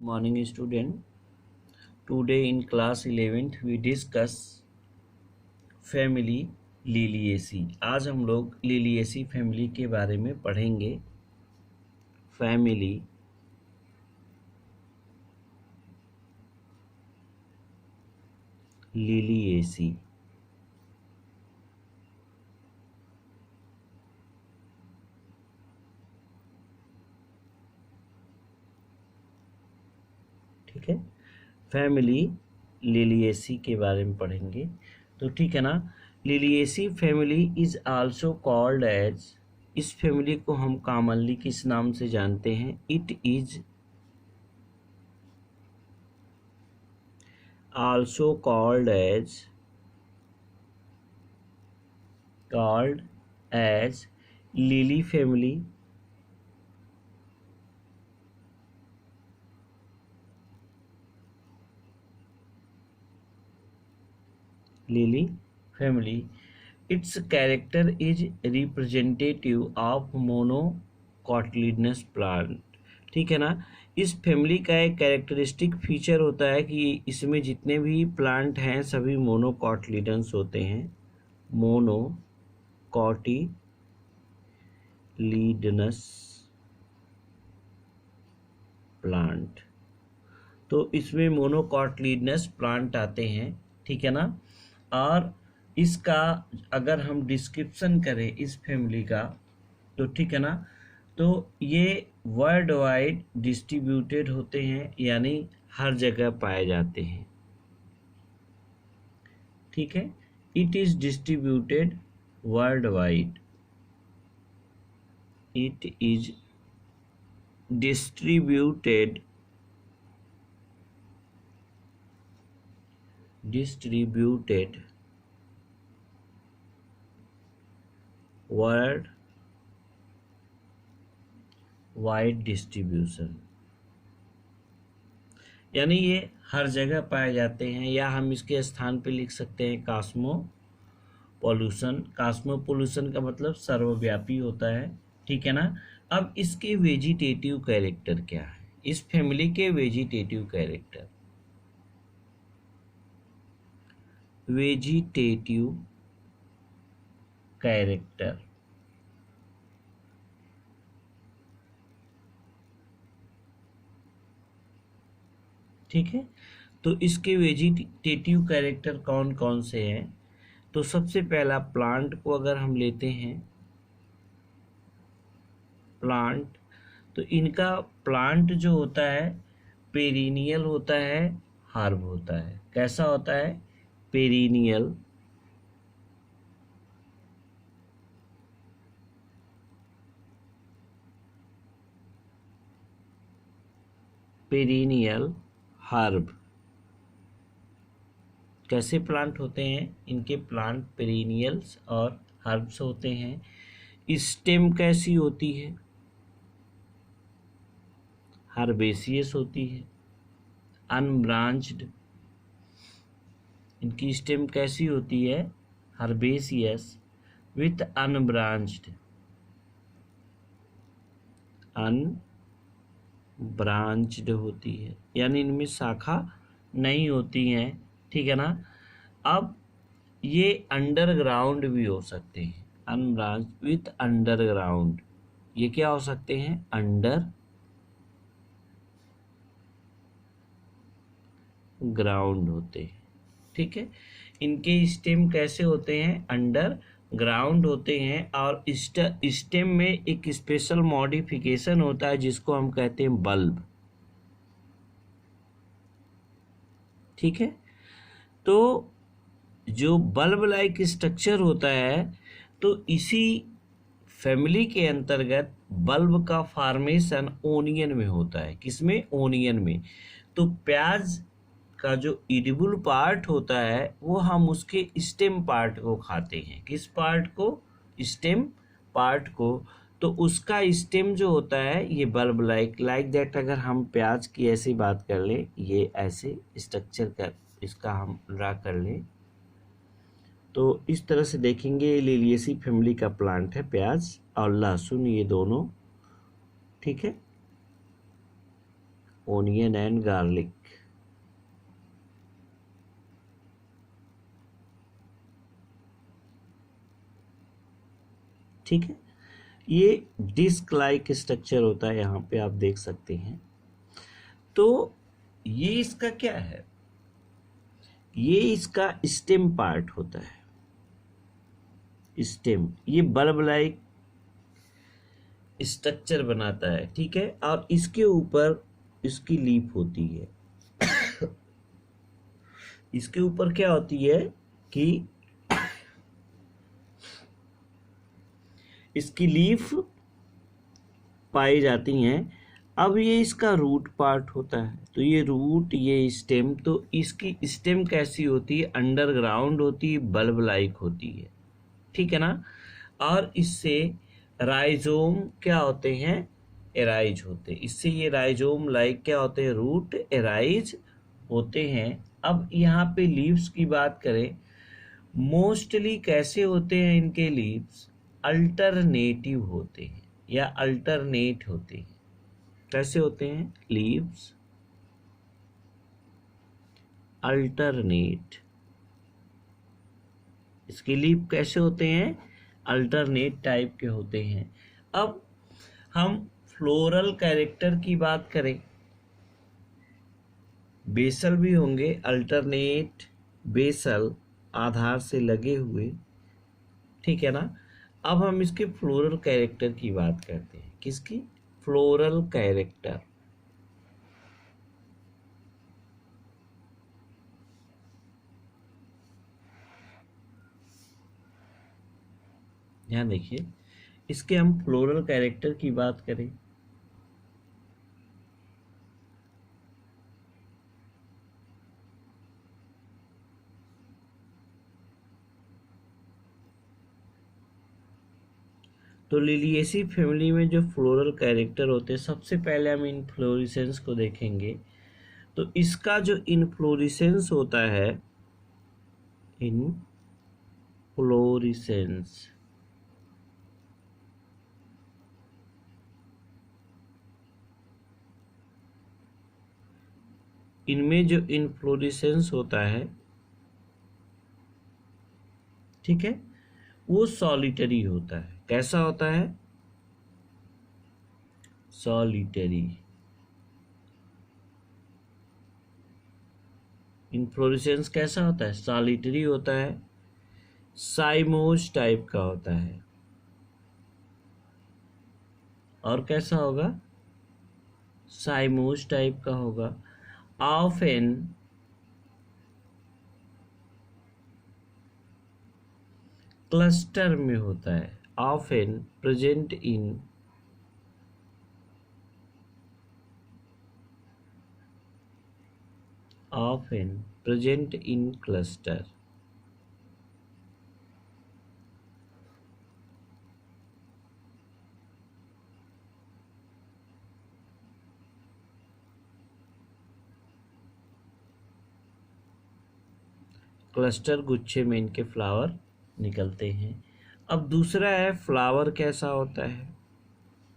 Morning student. Today in class 11th we discuss family Liliaceae. आज हम लोग Liliaceae family के बारे में पढ़ेंगे. Family Liliaceae. ठीक है, फैमिली Liliaceae के बारे में पढ़ेंगे. तो ठीक है ना. Liliaceae family is also called as, इस फैमिली को हम कॉमनली किस नाम से जानते हैं? It is also called as lily family, Lily family. Its character is representative of monocotyledonous plant. ठीक है ना. इस फैमिली का एक कैरेक्टरिस्टिक फीचर होता है कि इसमें जितने भी प्लांट हैं सभी मोनोकॉटिलिडन्स होते हैं. Monocotyledonous plant. तो इसमें मोनोकॉटिलिडनस प्लांट आते हैं. ठीक है ना. और इसका अगर हम डिस्क्रिप्शन करें इस फैमिली का, तो ठीक है ना, तो ये वर्ल्ड वाइड डिस्ट्रीब्यूटेड होते हैं, यानी हर जगह पाए जाते हैं. ठीक है. It is distributed world wide. It is distributed world wide distribution, यानी ये हर जगह पाए जाते हैं. या हम इसके स्थान पे लिख सकते हैं कास्मोपोल्यूशन. कास्मोपोल्यूशन का मतलब सर्वव्यापी होता है. ठीक है ना. अब इसके वेजिटेटिव कैरेक्टर क्या है? इस फैमिली के वेजिटेटिव कैरेक्टर, ठीक है. तो इसके वेजिटेटिव कैरेक्टर कौन कौन से हैं? तो सबसे पहला प्लांट को अगर हम लेते हैं, प्लांट, तो इनका प्लांट जो होता है पेरिनियल होता है, हर्ब होता है. कैसा होता है? पेरिनियल. Perennial herb. कैसे प्लांट होते हैं? इनके प्लांट पेरिनियल्स और हर्ब्स होते हैं. स्टेम कैसी होती है? हर्बेसियस होती है. अनब्रांच्ड. इनकी स्टेम कैसी होती है? हर्बेसियस विथ अनब्रांच्ड होती है, यानी इनमें शाखा नहीं होती हैं. ठीक है ना. अब ये अंडरग्राउंड भी हो सकते हैं. अनब्रांच विथ अंडरग्राउंड, ये क्या हो सकते हैं? अंडरग्राउंड होते हैं. ठीक है. इनके स्टेम कैसे होते हैं? अंडरग्राउंड होते हैं. और स्टेम में एक स्पेशल मॉडिफिकेशन होता है जिसको हम कहते हैं बल्ब. ठीक है. तो जो बल्ब लाइक स्ट्रक्चर होता है, तो इसी फैमिली के अंतर्गत बल्ब का फॉर्मेशन ओनियन में होता है. किसमें? ओनियन में. तो प्याज का जो एडिबल पार्ट होता है वो हम उसके स्टेम पार्ट को खाते हैं. किस पार्ट को? स्टेम पार्ट को. तो उसका स्टेम जो होता है ये बल्ब लाइक दैट. अगर हम प्याज की ऐसी बात कर लें, ये ऐसे स्ट्रक्चर कर इसका हम ड्रा कर लें, तो इस तरह से देखेंगे लिलिएसी फैमिली का प्लांट है. प्याज और लहसुन ये दोनों. ठीक है. Onion and garlic. ठीक है, ये डिस्क लाइक स्ट्रक्चर होता है, यहाँ पे आप देख सकते हैं। तो ये इसका क्या है, ये इसका स्टेम पार्ट होता है। स्टेम ये बल्ब लाइक स्ट्रक्चर बनाता है, ठीक है, और इसके ऊपर इसकी लीफ होती है। इसके ऊपर क्या होती है कि इसकी लीफ पाई जाती हैं। अब ये इसका रूट पार्ट होता है, तो ये रूट, ये स्टेम, तो इसकी स्टेम कैसी होती है, अंडरग्राउंड होती है, बल्ब लाइक होती है, ठीक है ना। और इससे राइजोम क्या होते हैं, एराइज होते हैं। इससे ये राइजोम लाइक क्या होते हैं, रूट एराइज होते हैं। अब यहाँ पे लीव्स की बात करें, मोस्टली कैसे होते हैं इनके लीव्स, अल्टरनेटिव होते हैं या अल्टरनेट होते हैं। कैसे होते हैं लीव्स, अल्टरनेट। इसके लीव कैसे होते हैं, अल्टरनेट टाइप के होते हैं। अब हम फ्लोरल कैरेक्टर की बात करें, बेसल भी होंगे, अल्टरनेट बेसल आधार से लगे हुए, ठीक है ना। अब हम इसके फ्लोरल कैरेक्टर की बात करते हैं, किसकी, फ्लोरल कैरेक्टर। ध्यान देखिए, इसके हम फ्लोरल कैरेक्टर की बात करें, तो लिलिएसी फैमिली में जो फ्लोरल कैरेक्टर होते हैं, सबसे पहले हम इनफ्लोरेसेंस को देखेंगे। तो इसका जो इनफ्लोरेसेंस होता है, इनफ्लोरेसेंस, इनमें जो इनफ्लोरेसेंस होता है, ठीक है, वो सॉलिटरी होता है। कैसा होता है, सॉलिटरी। इनफ्लोरेसेंस कैसा होता है, सॉलिटरी होता है, साइमोस टाइप का होता है। और कैसा होगा, साइमोस टाइप का होगा। ऑफन क्लस्टर में होता है, often present in cluster. Cluster गुच्छे में इनके फ्लावर निकलते हैं। अब दूसरा है फ्लावर कैसा होता है,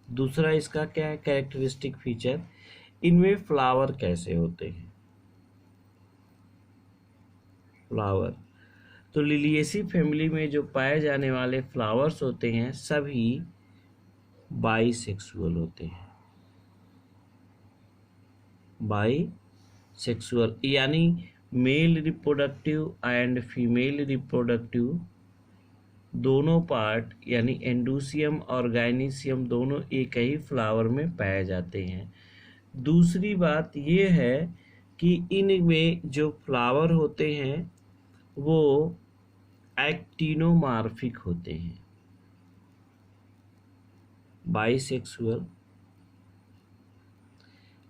दूसरा इसका क्या है कैरेक्टरिस्टिक फीचर, इनमें फ्लावर कैसे होते हैं, फ्लावर। तो लिलिएसी फैमिली में जो पाए जाने वाले फ्लावर्स होते हैं, सभी बाइसेक्सुअल होते हैं, बाइसेक्सुअल, यानी male reproductive and female reproductive दोनों पार्ट, यानी एंडोसियम और गाइनीसियम दोनों एक ही फ्लावर में पाए जाते हैं। दूसरी बात ये है कि इनमें जो फ्लावर होते हैं वो एक्टिनोमार्फिक होते हैं, बाइसेक्सुअल,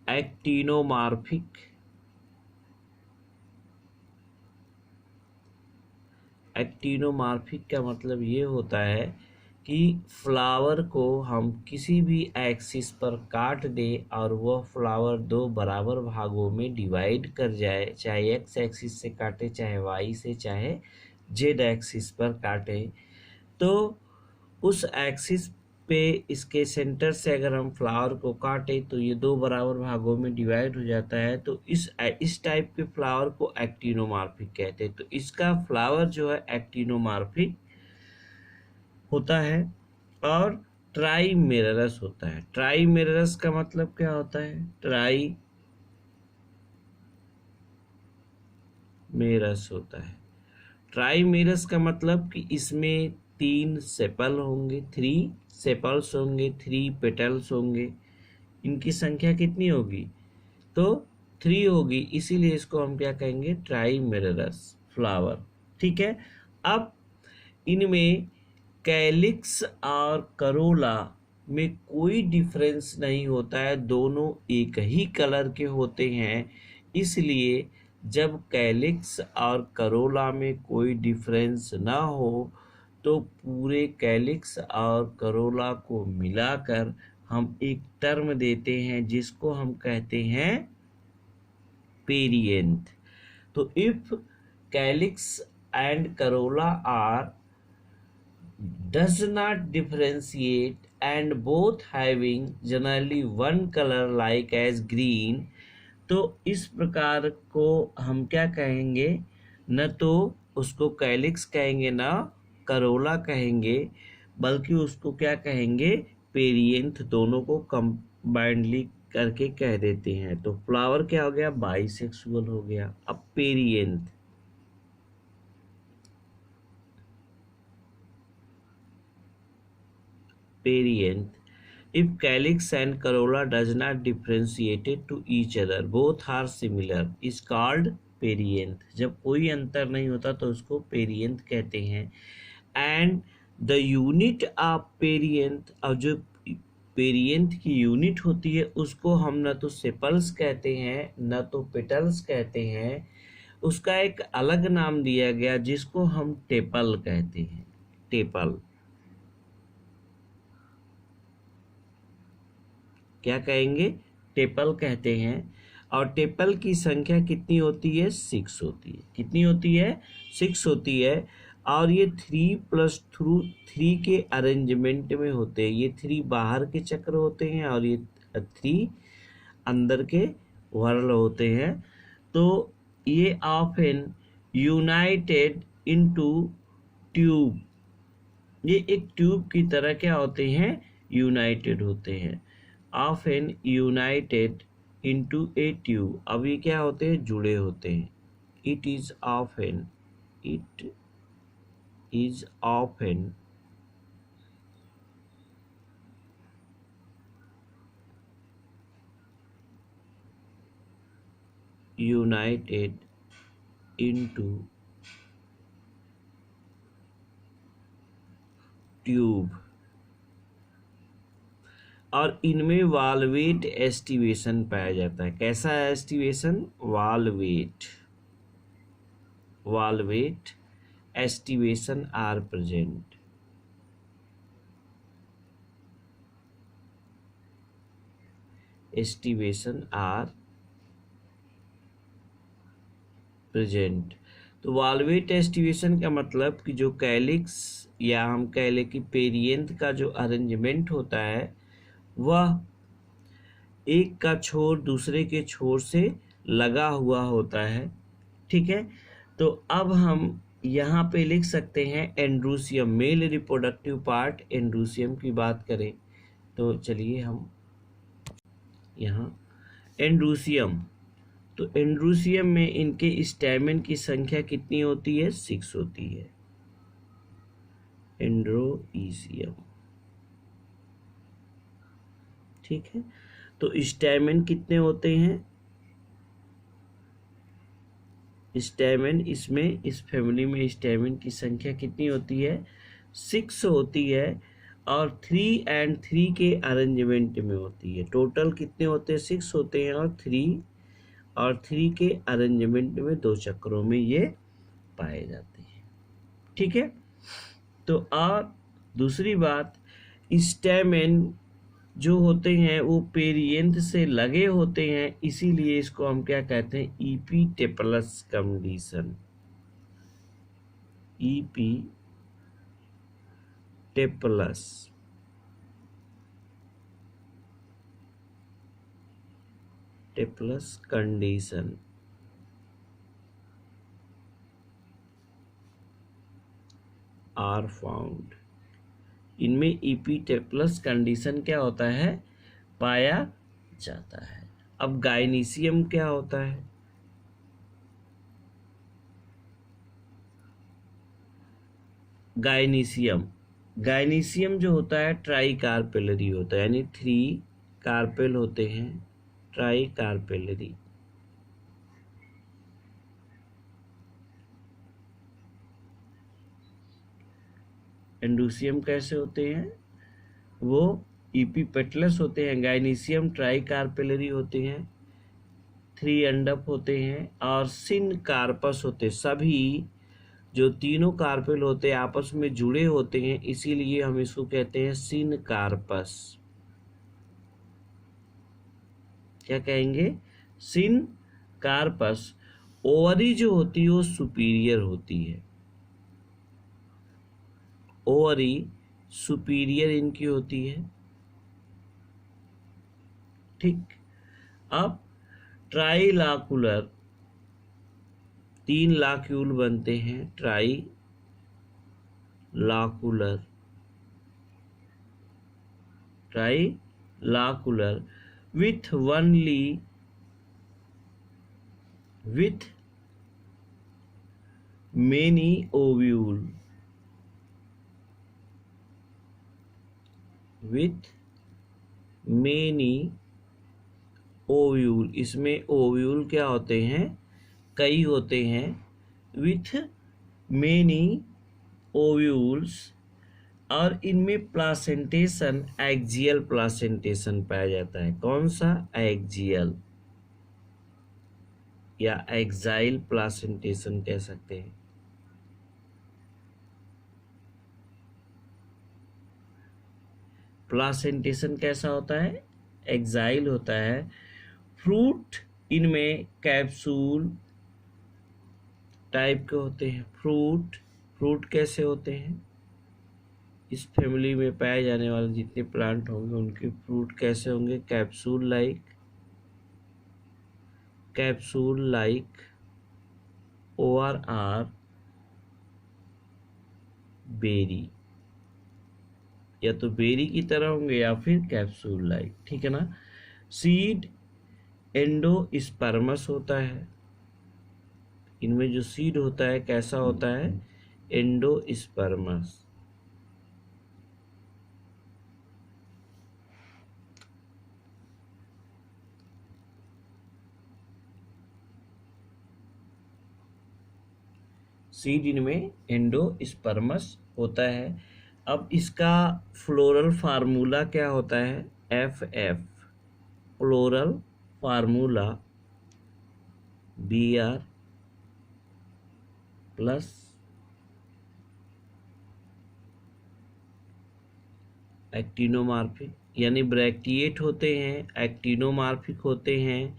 एक्टिनोमार्फिक। एक्टिनोमार्फिक का मतलब ये होता है कि फ्लावर को हम किसी भी एक्सिस पर काट दें और वह फ्लावर दो बराबर भागों में डिवाइड कर जाए, चाहे एक्स एक्सिस से काटे, चाहे वाई से, चाहे जेड एक्सिस पर काटे, तो उस एक्सिस पे इसके सेंटर से अगर हम फ्लावर को काटे तो ये दो बराबर भागों में डिवाइड हो जाता है। तो इस टाइप के फ्लावर को एक्टिनोमार्फिक कहते हैं। तो इसका फ्लावर जो है एक्टिनोमार्फिक होता है और ट्राइमेरस होता है। ट्राइमेरस का मतलब क्या होता है? ट्राइमेरस होता है। ट्राइमेरस का मतलब कि इसमें 3 सेपल होंगे, 3 सेपल्स होंगे, 3 पेटल्स होंगे। इनकी संख्या कितनी होगी? तो 3 होगी, इसीलिए इसको हम क्या कहेंगे? ट्राइमेरस फ्लावर। ठीक है। अब इनमें कैलिक्स और करोला में कोई डिफरेंस नहीं होता है, दोनों एक ही कलर के होते हैं। इसलिए जब कैलिक्स और करोला में कोई डिफरेंस ना हो तो पूरे कैलिक्स और करोला को मिलाकर हम एक टर्म देते हैं जिसको हम कहते हैं पेरिएंथ। तो if calyx and corolla are does not differentiate and both having generally one color like as green, तो इस प्रकार को हम क्या कहेंगे? न तो उसको कैलिक्स कहेंगे ना करोला कहेंगे, बल्कि उसको क्या कहेंगे? पेरिएंथ। दोनों को कंबाइंडली करके कह देते हैं। तो फ्लावर क्या हो गया? बाइसेक्सुअल हो गया। अब पेरिएंथ, if calyx and corolla does not differentiate to each other, both are similar, is called perianth। जब कोई अंतर नहीं होता तो उसको पेरियंथ कहते हैं। And the unit of perianth, और जो पेरियंथ की यूनिट होती है उसको हम न तो सेपल्स कहते हैं न तो पेटल्स कहते हैं, उसका एक अलग नाम दिया गया जिसको हम टेपल कहते हैं। टेपल क्या कहेंगे? टेपल कहते हैं। और टेपल की संख्या कितनी होती है? 6 होती है। कितनी होती है? 6 होती है। और ये 3+3 के अरेंजमेंट में होते हैं। ये 3 बाहर के चक्र होते हैं और ये 3 अंदर के व्हर्ल होते हैं। तो ये ऑफन यूनाइटेड इनटू ट्यूब, ये एक ट्यूब की तरह क्या होते हैं? यूनाइटेड होते हैं। often united into a tube, अब ये क्या होते हैं? जुड़े होते हैं। it is often united into tube। और इनमें वाल्वेट एस्टिवेशन पाया जाता है। कैसा aestivation? Valvate aestivation are present. Aestivation are present. तो वाल्वेट एस्टिवेशन का मतलब कि जो कैलिक्स या हम कह लें कि पेरियंथ का जो अरेंजमेंट होता है वह एक का छोर दूसरे के छोर से लगा हुआ होता है। ठीक है। तो अब हम यहाँ पे लिख सकते हैं एंड्रूसियम, मेल रिप्रोडक्टिव पार्ट एंड्रूसियम की बात करें तो चलिए हम यहाँ एंड्रूसियम, तो एंड्रूसियम में इनके स्टैमेन की संख्या कितनी होती है? 6 होती है। एंड्रोइसियम, ठीक है। तो स्टैमेन कितने होते हैं? स्टैमेन इसमें इस फैमिली में स्टैमेन की संख्या कितनी होती है? 6 होती है और 3 and 3 के अरेंजमेंट में होती है। टोटल कितने होते हैं? 6 होते हैं और 3 के अरेंजमेंट में 2 चक्रों में ये पाए जाते हैं। ठीक है। तो और दूसरी बात, स्टैमेन जो होते हैं वो पेरियंथ से लगे होते हैं, इसीलिए इसको हम क्या कहते हैं? Epitepalous condition. Epitepalous tepalous condition are found. इनमें इपीटेप्लस कंडीशन क्या होता है, पाया जाता है। अब गायनीशियम क्या होता है? गायनीशियम जो होता है ट्राई कार्पेलरी होता है, यानी 3 कार्पेल होते हैं, ट्राई कार्पेलरी। एंडोसियम कैसे होते हैं? वो इपीपेटलस होते हैं। गायनीशियम ट्राई कार्पेलरी होते हैं, 3 अंडप होते हैं, और सिन कार्पस होते हैं। सभी जो तीनों कार्पेल होते हैं आपस में जुड़े होते हैं, इसीलिए हम इसको कहते हैं सिन कार्पस। क्या कहेंगे? सिन कार्पस। ओवरी जो होती है वो सुपीरियर होती है, ओवरी सुपीरियर इनकी होती है। ठीक। अब ट्राइलाकुलर, 3 लाक्यूल बनते हैं, trilocular, with only with many ovule, with many ovule। इसमें ओव्यूल क्या होते हैं? कई होते हैं। with many ovules, और इनमें प्लासेंटेशन, एक्जियल प्लासेंटेशन पाया जाता है। कौन सा? एक्जियल या एक्साइल प्लासेंटेशन कह सकते हैं। प्लासेंटेशन कैसा होता है? एक्साइल होता है। फ्रूट इनमें कैप्सूल टाइप के होते हैं। फ्रूट कैसे होते हैं? इस फैमिली में पाए जाने वाले जितने प्लांट होंगे उनके फ्रूट कैसे होंगे? कैप्सूल लाइक ORR बेरी, या तो बेरी की तरह होंगे या फिर कैप्सूल लाइक। ठीक है ना? सीड एंडोस्पर्मस होता है। इनमें जो सीड होता है कैसा होता है? एंडोस्पर्मस। सीड इनमें एंडोस्पर्मस होता है। अब इसका फ्लोरल फार्मूला क्या होता है? FF। Floral formula BR plus actinomorphic, यानी ब्रैक्टिएट होते हैं, एक्टिनोमार्फिक होते हैं,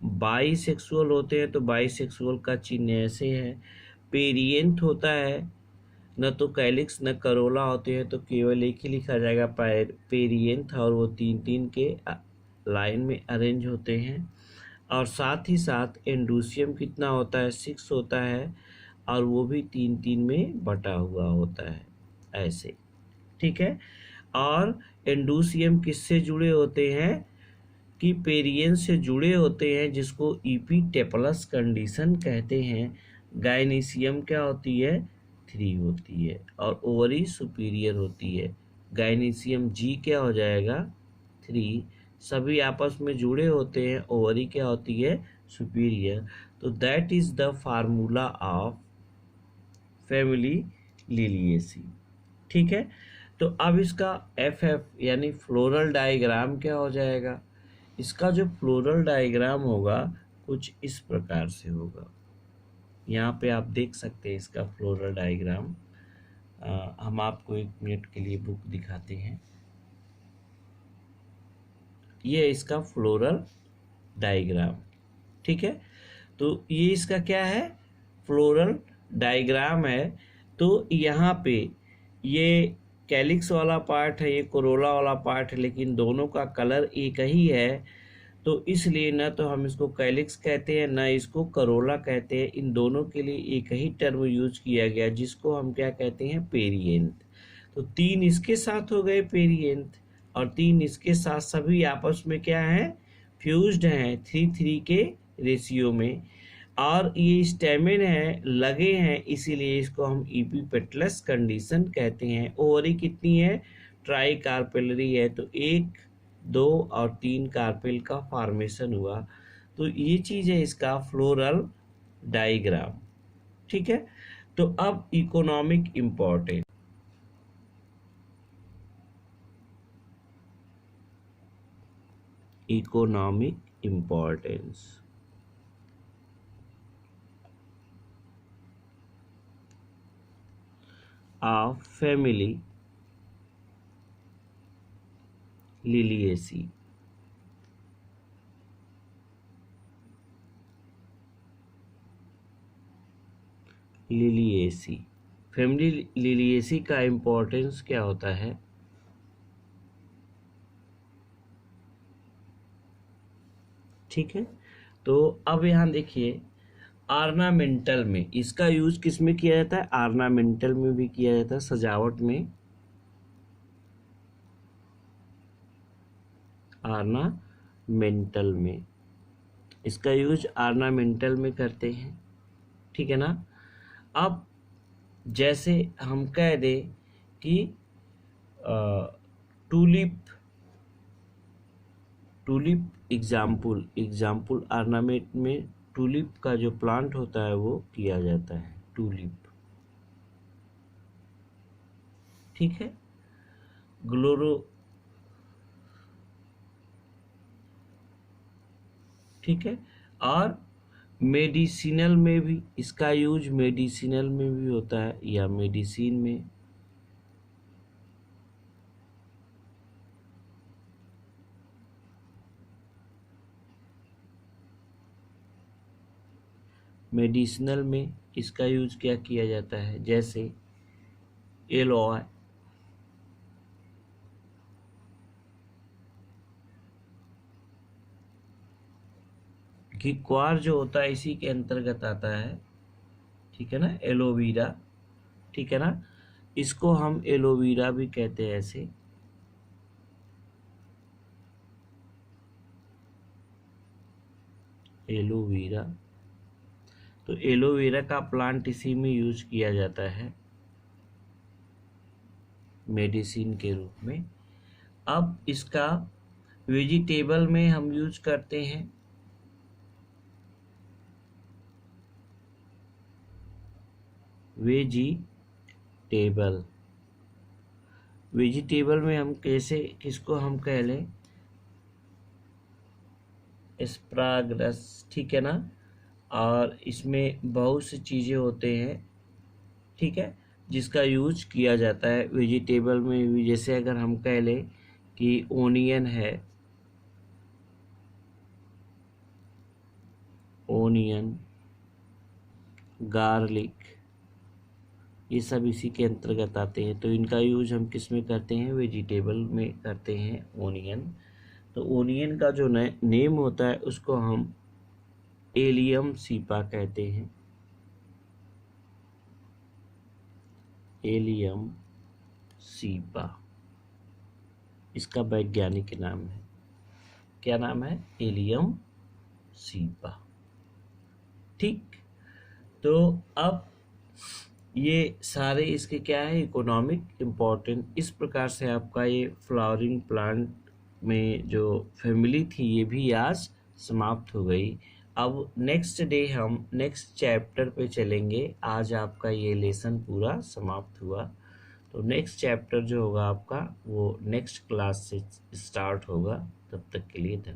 बाइसेक्सुअल होते हैं। तो बाइसेक्सुअल का चिन्ह ऐसे है। पेरियंथ होता है, न तो कैलिक्स न करोला होते हैं, तो केवल एक ही लिखा जाएगा पेरियंथ, और वो 3-3 के लाइन में अरेंज होते हैं। और साथ ही साथ एंडोसियम कितना होता है? 6 होता है, और वो भी 3-3 में बटा हुआ होता है ऐसे। ठीक है। और एंडोसियम किससे जुड़े होते हैं? कि पेरियन से जुड़े होते हैं, जिसको इपीटेप्लस कंडीशन कहते हैं। गायनीशियम क्या होती है? 3 होती है, और ओवरी सुपीरियर होती है। गायनीशियम G क्या हो जाएगा? 3। सभी आपस में जुड़े होते हैं, ओवरी क्या होती है? सुपीरियर। तो that is the formula of family Liliaceae. ठीक है। तो अब इसका FF यानी फ्लोरल डायग्राम क्या हो जाएगा? इसका जो फ्लोरल डायग्राम होगा कुछ इस प्रकार से होगा। यहाँ पे आप देख सकते हैं इसका फ्लोरल डायग्राम। हम आपको 1 मिनट के लिए बुक दिखाते हैं। ये इसका फ्लोरल डायग्राम। ठीक है। तो ये इसका क्या है? फ्लोरल डायग्राम है। तो यहाँ पे ये कैलिक्स वाला पार्ट है, ये कोरोला वाला पार्ट है, लेकिन दोनों का कलर एक ही है। तो इसलिए ना तो हम इसको कैलिक्स कहते हैं, ना इसको करोला कहते हैं। इन दोनों के लिए एक ही टर्म यूज किया गया, जिसको हम क्या कहते हैं, पेरिएंथ। तो 3 इसके साथ हो गए पेरिएंथ, और 3 इसके साथ, सभी आपस में क्या है, फ्यूज्ड हैं 3:3 के रेशियो में। और ये स्टेमिन है, लगे हैं, इसीलिए इसको हम इपीपेटलस कंडीशन कहते हैं। ओवरी कितनी है, ट्राई कार्पेलरी है, तो 1, 2 और 3 कार्पेल का फॉर्मेशन हुआ। तो ये चीज़ है इसका फ्लोरल डायग्राम। ठीक है, तो अब economic importance. Economic importance of family Liliaceae। Liliaceae, family Liliaceae का इम्पोर्टेंस क्या होता है? ठीक है, तो अब यहाँ देखिए, ऑर्नामेंटल में इसका यूज किस में किया जाता है? ऑर्नामेंटल में भी किया जाता है, सजावट में। ऑर्नामेंटल में इसका यूज ऑर्नामेंटल में करते हैं। ठीक है ना। अब जैसे हम कह दें कि टूलिप एग्जाम्पल ऑर्नामेंट में टूलिप का जो प्लांट होता है वो किया जाता है, टूलिप। ठीक है, ठीक है। और मेडिसिनल में भी इसका यूज, मेडिसिनल में भी होता है, या मेडिसिन में। मेडिसिनल में इसका यूज क्या किया जाता है? जैसे एलोए, घिक्वार जो होता है इसी के अंतर्गत आता है। ठीक है ना, एलोवेरा। ठीक है ना, इसको हम एलोवेरा भी कहते हैं, ऐसे। एलोवेरा, तो एलोवेरा का प्लांट इसी में यूज किया जाता है मेडिसिन के रूप में। अब इसका वेजिटेबल में हम यूज करते हैं, वेजिटेबल में हम कैसे, किसको हम कह लें, एस्प्रागस। ठीक है ना, और इसमें बहुत सी चीज़ें होते हैं। ठीक है, जिसका यूज किया जाता है वेजिटेबल में भी। जैसे अगर हम कह लें कि ओनियन है, ओनियन, गार्लिक, ये सब इसी के अंतर्गत आते हैं। तो इनका यूज हम किस में करते हैं? वेजिटेबल में करते हैं, ओनियन। तो ओनियन का जो नेम होता है उसको हम एलियम सीपा कहते हैं, एलियम सीपा इसका वैज्ञानिक नाम है। क्या नाम है? Allium cepa. ठीक, तो अब ये सारे इसके क्या है, इकोनॉमिक इम्पोर्टेंट। इस प्रकार से आपका ये फ्लावरिंग प्लांट में जो फैमिली थी ये भी आज समाप्त हो गई। अब नेक्स्ट डे हम नेक्स्ट चैप्टर पे चलेंगे। आज आपका ये लेसन पूरा समाप्त हुआ, तो नेक्स्ट चैप्टर जो होगा आपका वो नेक्स्ट क्लास से स्टार्ट होगा। तब तक के लिए धन्यवाद।